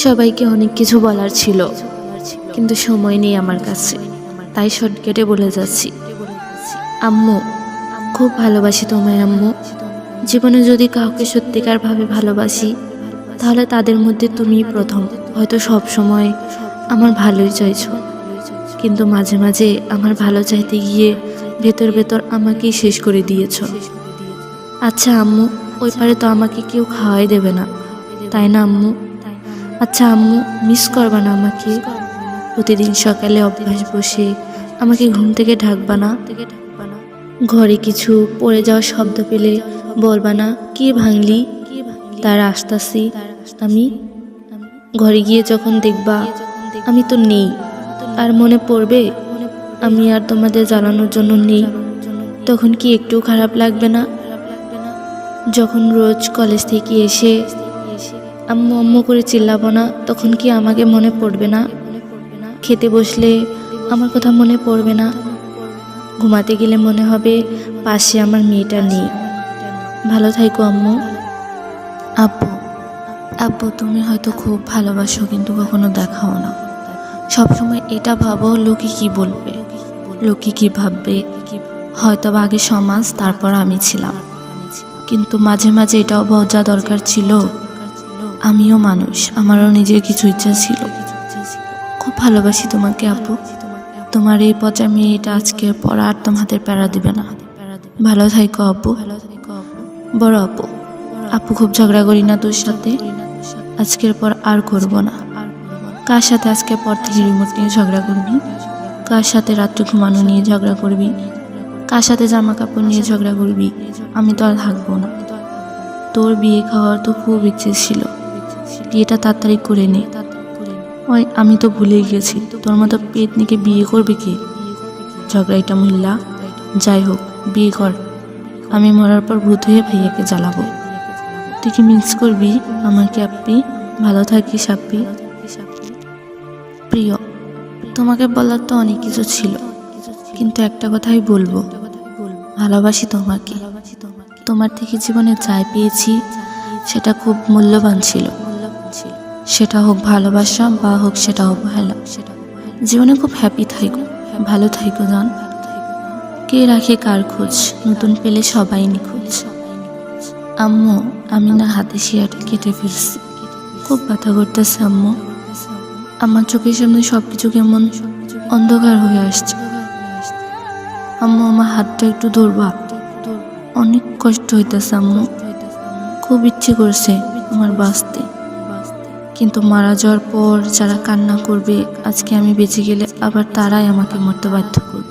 সবাইকে অনেক কিছু বলার ছিল, কিন্তু সময় নেই আমার কাছে, তাই শর্টকাটে বলে যাচ্ছি। আম্মু, খুব ভালোবাসি তোমায় আম্মু। জীবনে যদি কাউকে সত্যিকারভাবে ভালোবাসি, তাহলে তাদের মধ্যে তুমিই প্রথম। হয়তো সব সময় আমার ভালোই চাইছো, কিন্তু মাঝে মাঝে আমার ভালো চাইতে গিয়ে ভেতর ভেতর আমাকেই শেষ করে দিয়েছো। আচ্ছা আম্মু, ওই পারে তো আমাকে কেউ খাওয়াই দেবে না, তাই না আম্মু? আচ্ছা আম্মু, মিস করবা না আমাকে? প্রতিদিন সকালে অভ্যাস বসে আমাকে ঘুম থেকে ঢাকবা না? ঘরে কিছু পড়ে যাওয়ার শব্দ পেলে বলবা না, কি ভাঙলি? তার আসতাছি আমি। ঘরে গিয়ে যখন দেখবা আমি তো নেই, আর মনে পড়বে আমি আর তোমাদের জ্বালানোর জন্য নেই, তখন কি একটু খারাপ লাগবে না? যখন রোজ কলেজ থেকে এসে আম্মু আম্মু করে চিল্লাবো না, তখন কি আমাকে মনে পড়বে না? খেতে বসলে আমার কথা মনে পড়বে না? ঘুমাতে গেলে মনে হবে পাশে আমার মেয়েটা নেই। ভালো থাইকো আম্মু। আব্বু, আব্বু তুমি হয়তো খুব ভালোবাসো, কিন্তু কখনো দেখাও না। সবসময় এটা ভাবো লোকে কি বলবে, লোকে কি ভাববে। হয়তো আগে সমাজ, তারপর আমি ছিলাম, কিন্তু মাঝে মাঝে এটাও বোঝা দরকার ছিল আমিও মানুষ, আমারও নিজের কিছু ইচ্ছা ছিল। খুব ভালোবাসি তোমাকে আব্বু। তোমার এই পচা মেয়েটা আজকের পর আর তোমাদের প্যারা দিবে না। ভালো থাইকো আব্বু। বড় আপু, আপু খুব ঝগড়া করি না তোর সাথে? আজকের পর আর করব না। কার সাথে আজকের পর থেকে রিমোট নিয়ে ঝগড়া করবি? কার সাথে রাত্রে ঘুমানো নিয়ে ঝগড়া করবি? কার সাথে জামা কাপড় নিয়ে ঝগড়া করবি? আমি তো আর থাকবো না। তোর বিয়ে খাওয়ার তো খুব ইচ্ছে ছিল, বিয়েটা তাড়াতাড়ি করে নে। ওই আমি তো ভুলে গেছি, তোর মতো পেতনিকে বিয়ে করবে কি? ঝগড়াইটা মহিলা। যাই হোক, বিয়ে কর। আমি মরার পর ভূত হয়ে ভাইয়াকে জ্বালাবো। তুই কি মিস করবি আমাকে আপ্পি? ভালো থাকিস আপ্পি। প্রিয়, তোমাকে বলার তো অনেক কিছু ছিল, কিন্তু একটা কথাই বলবো, ভালোবাসি তোমাকে। তোমার থেকে জীবনে যাই পেয়েছি সেটা খুব মূল্যবান ছিল। সেটা হোক ভালোবাসা বা হোক সেটা হোক ভালো। জীবনে খুব হ্যাপি থাইকো, ভালো থাইকো জান। কে রাখে কার খোঁজ, নতুন পেলে সবাই নিখোঁজ। আম্মু, আমি না হাতে শিরাটা কেটে ফেলছি, খুব ব্যথা করতেছে আম্মু। আমার চোখের সামনে সবকিছু কেমন অন্ধকার হয়ে আসছে। আম্মু, আমার হাতটা একটু ধরবা? অনেক কষ্ট হইতেছে আম্মু। খুব ইচ্ছে করছে আমার বাঁচতে, কিন্তু মারা যাওয়ার পর যারা কান্না করবে আজকে আমি বেঁচে গেলে, আবার তারাই আমাকে মরতে বাধ্য করবে।